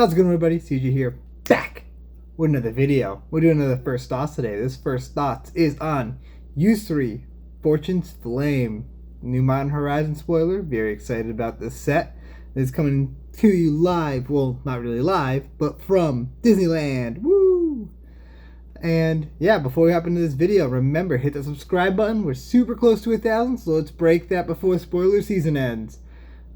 How's it going, everybody? CJ here, back with another video. We're doing another first thoughts today. This first thoughts is on Yusri, Fortune's Flame. New Modern Horizon spoiler. Very excited about this set. It's coming to you live. Well, not really live, but from Disneyland. Woo! And yeah, before we hop into this video, remember, hit the subscribe button. We're super close to 1,000, so let's break that before spoiler season ends.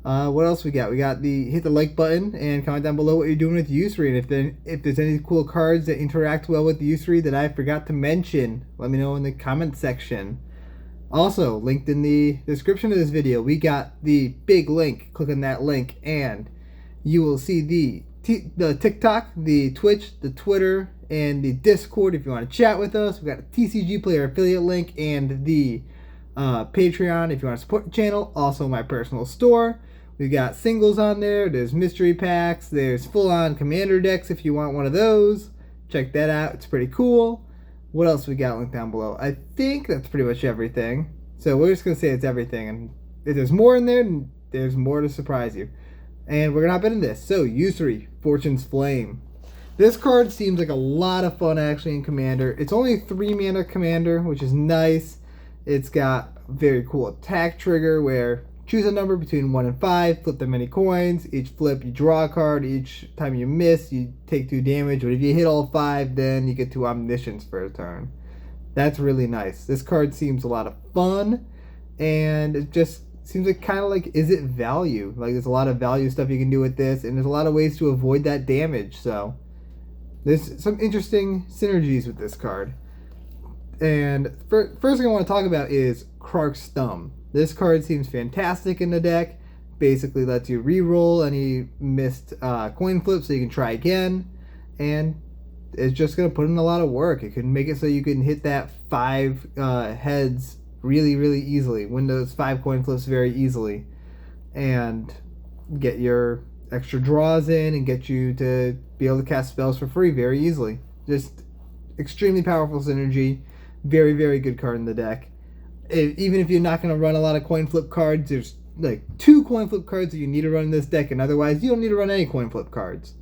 What else we got? We got hit the like button and comment down below what you're doing with Yusri, and if there's any cool cards that interact well with Yusri that I forgot to mention, let me know in the comment section. Also, linked in the description of this video, we got the big link. Click on that link and you will see the TikTok, the Twitch, the Twitter, and the Discord if you want to chat with us. We got a TCG Player affiliate link and the Patreon if you want to support the channel. Also my personal store. We got singles on there. There's mystery packs. There's full-on commander decks if you want one of those. Check that out. It's pretty cool. What else we got linked down below? I think that's pretty much everything. So we're just going to say it's everything. And if there's more in there, there's more to surprise you. And we're going to hop into this. So, Yusri, Fortune's Flame. This card seems like a lot of fun actually in Commander. It's only 3 mana Commander, which is nice. It's got a very cool attack trigger where choose a number between 1 and 5, flip them many coins. Each flip, you draw a card. Each time you miss, you take 2 damage. But if you hit all 5, then you get 2 omniscience for a turn. That's really nice. This card seems a lot of fun, and it just seems like kind of like, is it value? Like, there's a lot of value stuff you can do with this, and there's a lot of ways to avoid that damage. So there's some interesting synergies with this card. And first thing I want to talk about is Krark's Thumb. This card seems fantastic in the deck. Basically lets you re-roll any missed coin flips so you can try again. And it's just going to put in a lot of work. It can make it so you can hit that 5 heads really, really easily. Win those 5 coin flips very easily. And get your extra draws in and get you to be able to cast spells for free very easily. Just extremely powerful synergy. Very, very good card in the deck. Even if you're not going to run a lot of coin flip cards, there's like 2 coin flip cards that you need to run in this deck, and otherwise you don't need to run any coin flip cards.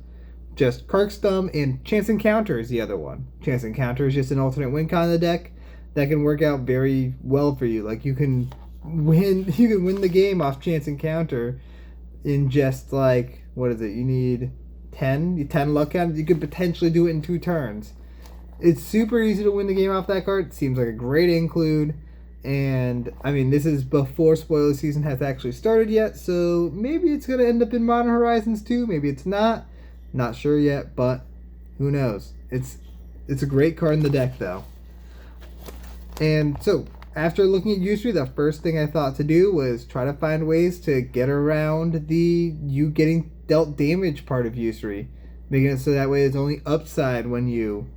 Just Krark's Thumb and Chance Encounter is the other one. Chance Encounter is just an alternate win con in the deck that can work out very well for you. Like, you can win the game off Chance Encounter in just like, what is it? You need 10 luck count. You could potentially do it in 2 turns. It's super easy to win the game off that card. It seems like a great include. And, I mean, this is before spoiler season has actually started yet, so maybe it's going to end up in Modern Horizons 2. Maybe it's not. Not sure yet, but who knows. It's a great card in the deck, though. And so, after looking at Yusri, the first thing I thought to do was try to find ways to get around the you getting dealt damage part of Yusri, making it so that way it's only upside when you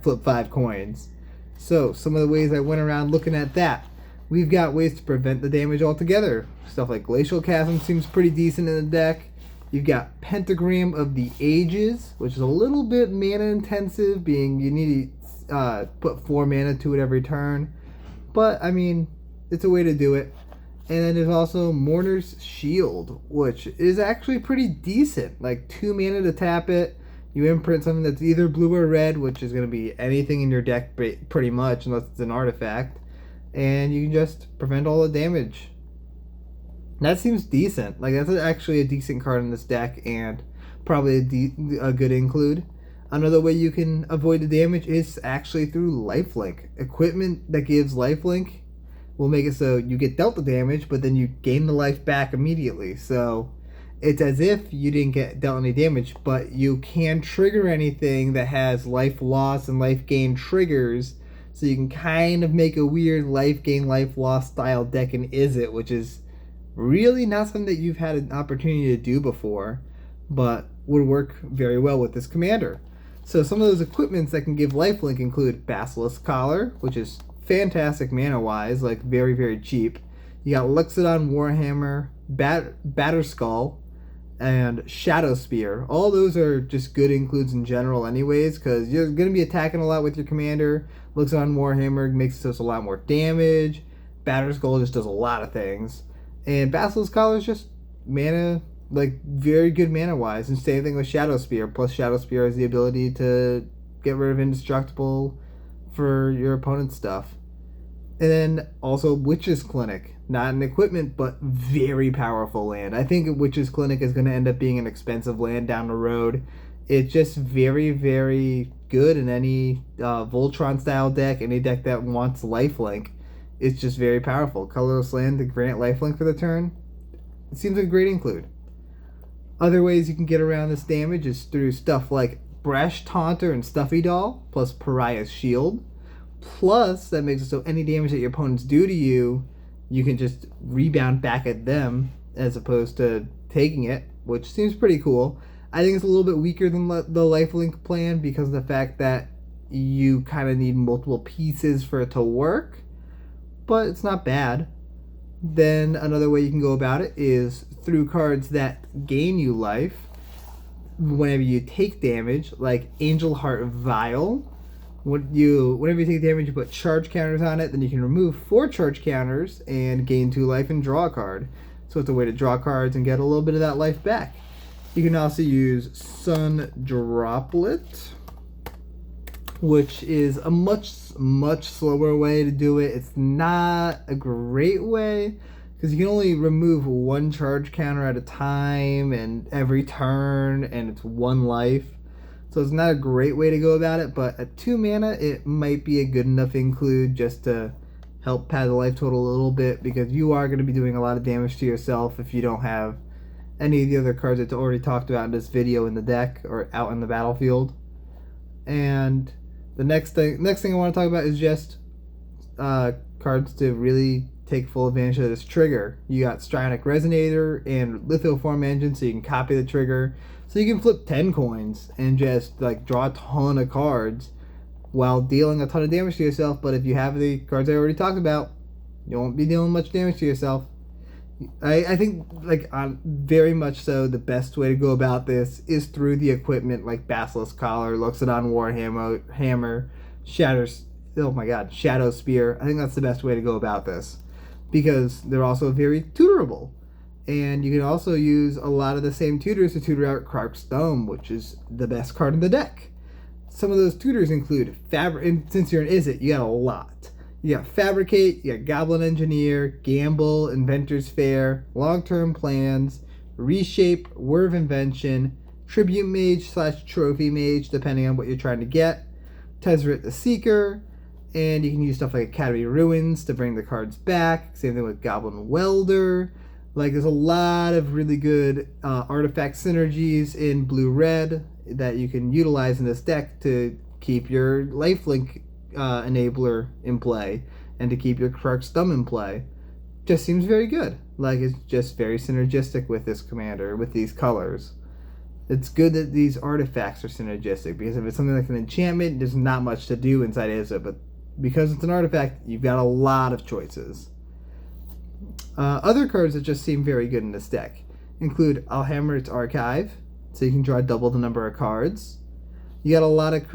flip 5 coins. So, some of the ways I went around looking at that. We've got ways to prevent the damage altogether. Stuff like Glacial Chasm seems pretty decent in the deck. You've got Pentagram of the Ages, which is a little bit mana intensive, being you need to put 4 mana to it every turn. But, I mean, it's a way to do it. And then there's also Mourner's Shield, which is actually pretty decent. Like 2 mana to tap it. You imprint something that's either blue or red, which is going to be anything in your deck pretty much, unless it's an artifact. And you can just prevent all the damage. That seems decent. Like, that's actually a decent card in this deck, and probably a good include. Another way you can avoid the damage is actually through lifelink. Equipment that gives lifelink will make it so you get dealt the damage, but then you gain the life back immediately. So it's as if you didn't get dealt any damage, but you can trigger anything that has life loss and life gain triggers. So you can kind of make a weird life gain, life loss style deck in Izzet, which is really not something that you've had an opportunity to do before, but would work very well with this commander. So some of those equipments that can give lifelink include Basilisk Collar, which is fantastic mana-wise, like very, very cheap. You got Luxodon Warhammer, Batterskull, and Shadow Spear. All those are just good includes in general anyways, because you're going to be attacking a lot with your commander. Luxodon Warhammer makes it so it's a lot more damage. Batterskull just does a lot of things. And Basilisk Collar is just mana like very good mana wise. And same thing with Shadow Spear. Plus Shadow Spear has the ability to get rid of indestructible for your opponent's stuff. And then also Witch's Clinic. Not an equipment, but very powerful land. I think Witch's Clinic is going to end up being an expensive land down the road. It's just very, very good in any Voltron-style deck, any deck that wants lifelink. It's just very powerful. Colorless land to grant lifelink for the turn. It seems like a great include. Other ways you can get around this damage is through stuff like Brash Taunter and Stuffy Doll, plus Pariah's Shield. Plus, that makes it so any damage that your opponents do to you, you can just rebound back at them as opposed to taking it, which seems pretty cool. I think it's a little bit weaker than the lifelink plan because of the fact that you kind of need multiple pieces for it to work, but it's not bad. Then another way you can go about it is through cards that gain you life whenever you take damage, like Angel Heart Vial. Whenever you take damage, you put charge counters on it, then you can remove 4 charge counters and gain 2 life and draw a card. So it's a way to draw cards and get a little bit of that life back. You can also use Sun Droplet, which is a much slower way to do it. It's not a great way because you can only remove 1 charge counter at a time and every turn, and it's 1 life. So it's not a great way to go about it, but at 2 mana, it might be a good enough include just to help pad the life total a little bit, because you are going to be doing a lot of damage to yourself if you don't have any of the other cards that's already talked about in this video in the deck or out in the battlefield. And the next thing I want to talk about is just cards to really take full advantage of this trigger. You got Strionic Resonator and Lithoform Engine, so you can copy the trigger. So you can flip 10 coins and just like draw a ton of cards while dealing a ton of damage to yourself. But if you have the cards I already talked about, you won't be dealing much damage to yourself. I think very much so the best way to go about this is through the equipment like Basilisk Collar, Loxodon Warhammer, Shadow Spear. I think that's the best way to go about this because they're also very tutorable. And you can also use a lot of the same tutors to tutor out Krark's Dome, which is the best card in the deck. Some of those tutors include and since you're an Izzet, you got a lot. You got Fabricate, you got Goblin Engineer, Gamble, Inventor's Fair, Long-Term Plans, Reshape, Word of Invention, Tribute Mage / Trophy Mage, depending on what you're trying to get, Tezzeret the Seeker, and you can use stuff like Academy Ruins to bring the cards back. Same thing with Goblin Welder. Like, there's a lot of really good artifact synergies in blue-red that you can utilize in this deck to keep your lifelink enabler in play and to keep your Krark's Dome in play. Just seems very good. Like, it's just very synergistic with this commander, with these colors. It's good that these artifacts are synergistic, because if it's something like an enchantment, there's not much to do inside Izzet, but because it's an artifact, you've got a lot of choices. Other cards that just seem very good in this deck include Alhammer's Archive, so you can draw double the number of cards. You got a lot of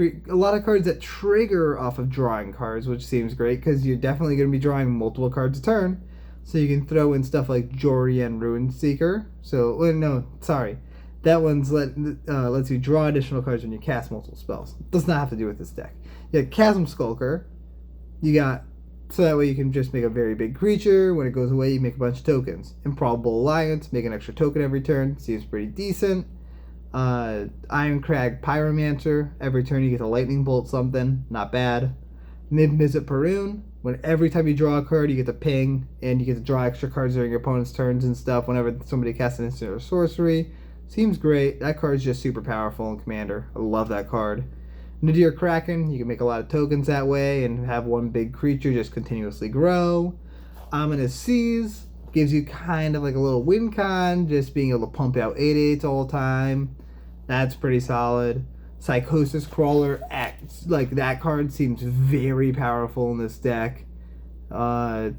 cards that trigger off of drawing cards, which seems great because you're definitely going to be drawing multiple cards a turn. So you can throw in stuff like Jorian Runeseeker. That one's lets you draw additional cards when you cast multiple spells. It does not have to do with this deck. You got Chasm Skulker. So that way you can just make a very big creature. When it goes away, you make a bunch of tokens. Improbable Alliance, make an extra token every turn. Seems pretty decent. Ironcrag Pyromancer, every turn you get a lightning bolt something. Not bad. Mizzet Parun, when every time you draw a card, you get to ping, and you get to draw extra cards during your opponent's turns and stuff whenever somebody casts an instant or sorcery. Seems great. That card's just super powerful in Commander. I love that card. Nadir Kraken, you can make a lot of tokens that way and have one big creature just continuously grow. Ominous Seas gives you kind of like a little win con, just being able to pump out 8/8s all the time. That's pretty solid. Psychosis Crawler, that card seems very powerful in this deck. It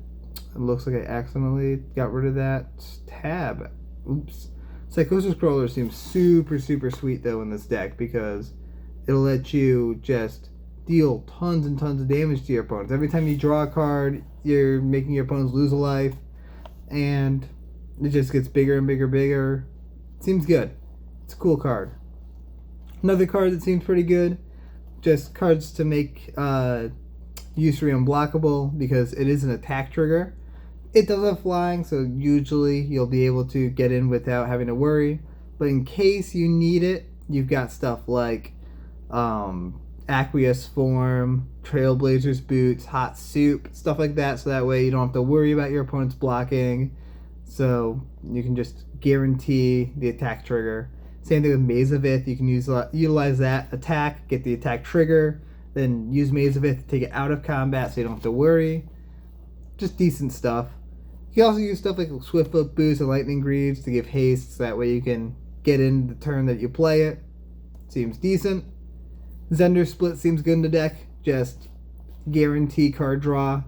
looks like I accidentally got rid of that tab. Oops. Psychosis Crawler seems super, super sweet though in this deck because it'll let you just deal tons and tons of damage to your opponents. Every time you draw a card, you're making your opponents lose a life, and it just gets bigger and bigger and bigger. Seems good. It's a cool card. Another card that seems pretty good, just cards to make Yusri unblockable because it is an attack trigger. It does have flying, so usually you'll be able to get in without having to worry. But in case you need it, you've got stuff like Aqueous Form, Trailblazer's Boots, Hot Soup, stuff like that, so that way you don't have to worry about your opponent's blocking. So you can just guarantee the attack trigger. Same thing with Maze of Ith. You can utilize that attack, get the attack trigger, then use Maze of Ith to take it out of combat so you don't have to worry. Just decent stuff. You can also use stuff like Swiftfoot Boost and Lightning Greaves to give haste, so that way you can get in the turn that you play it. Seems decent. Zender Split seems good in the deck. Just guarantee card draw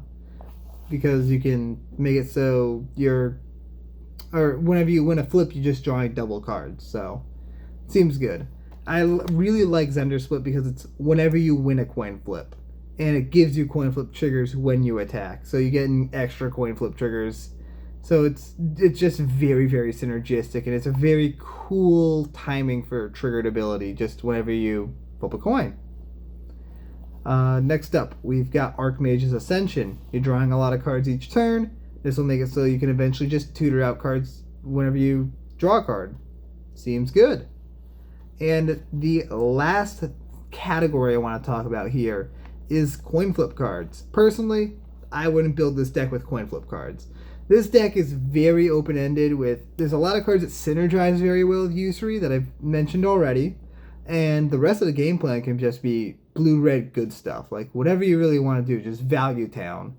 because you can make it so whenever you win a flip, you're just drawing double cards. So seems good. I really like Zender Split because it's whenever you win a coin flip, and it gives you coin flip triggers when you attack. So you get extra coin flip triggers. So it's just very, very synergistic, and it's a very cool timing for triggered ability just whenever you flip a coin. Next up, we've got Archmage's Ascension. You're drawing a lot of cards each turn. This will make it so you can eventually just tutor out cards whenever you draw a card. Seems good. And the last category I want to talk about here is coin flip cards. Personally, I wouldn't build this deck with coin flip cards. This deck is very open-ended there's a lot of cards that synergize very well with Yusri that I've mentioned already, and the rest of the game plan can just be blue-red good stuff. Like, whatever you really want to do, just value town,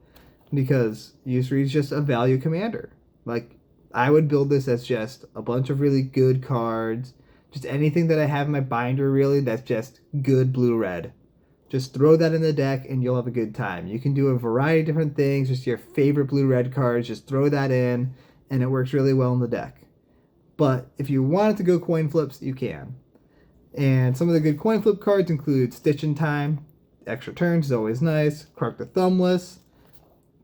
because Yusri is just a value commander. Like, I would build this as just a bunch of really good cards, just anything that I have in my binder, really, that's just good blue-red. Just throw that in the deck and you'll have a good time. You can do a variety of different things, just your favorite blue-red cards, just throw that in, and it works really well in the deck. But if you wanted to go coin flips, you can. And some of the good coin flip cards include Stitch in Time, extra turns is always nice, Krark the Thumbless,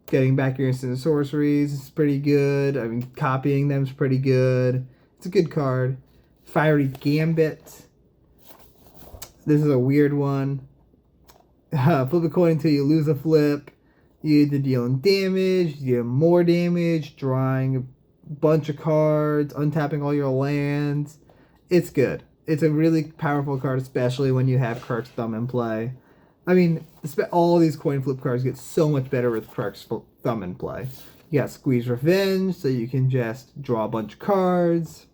getting back your instant sorceries is pretty good, I mean, copying them is pretty good. It's a good card. Fiery Gambit, this is a weird one. Flip a coin until you lose a flip. You either dealing damage, you get more damage, drawing a bunch of cards, untapping all your lands. It's good. It's a really powerful card, especially when you have Krark's Thumb in play. I mean, all these coin flip cards get so much better with Krark's Thumb in play. You got Squeeze Revenge, so you can just draw a bunch of cards.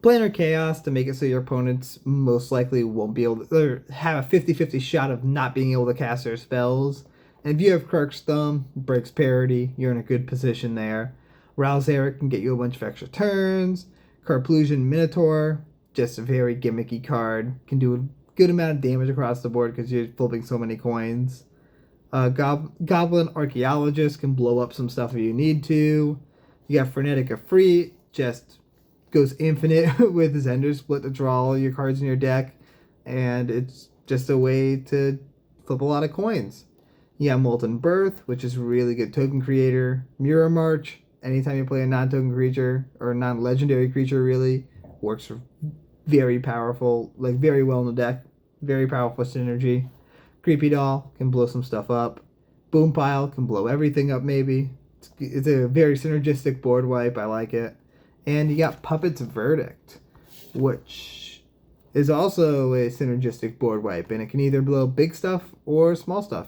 Planar Chaos to make it so your opponents most likely won't be able to, or have a 50-50 shot of not being able to cast their spells. And if you have Krark's Thumb, breaks parity, you're in a good position there. Rouse Eric can get you a bunch of extra turns. Carplusion Minotaur, just a very gimmicky card, can do a good amount of damage across the board because you're flipping so many coins. Goblin Archaeologist can blow up some stuff if you need to. You got Frenetic Efreet, just goes infinite with Zender Split to draw all your cards in your deck, and it's just a way to flip a lot of coins. You got Molten Birth, which is a really good token creator. Mirror March, anytime you play a non-token creature, or a non-legendary creature really, works very powerful, like very well in the deck. Very powerful synergy. Creepy Doll can blow some stuff up. Boom Pile can blow everything up maybe. It's a very synergistic board wipe, I like it. And you got Puppet's Verdict, which is also a synergistic board wipe, and it can either blow big stuff or small stuff.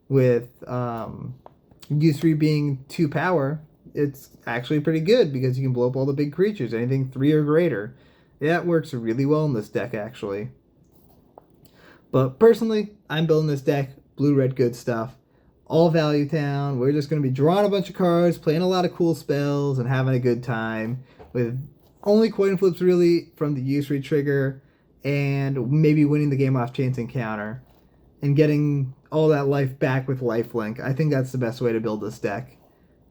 With Yusri being 2 power, it's actually pretty good because you can blow up all the big creatures, anything 3 or greater. Yeah, it works really well in this deck, actually. But personally, I'm building this deck, blue-red good stuff. All value town. We're just going to be drawing a bunch of cards, playing a lot of cool spells, and having a good time with only coin flips really from the Yusri trigger, and maybe winning the game off Chance Encounter and getting all that life back with Lifelink. I think that's the best way to build this deck.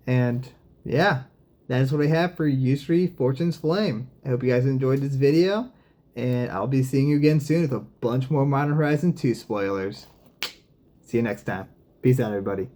And yeah, that is what I have for Yusri Fortune's Flame. I hope you guys enjoyed this video, and I'll be seeing you again soon with a bunch more Modern Horizon 2 spoilers. See you next time. Peace out, everybody.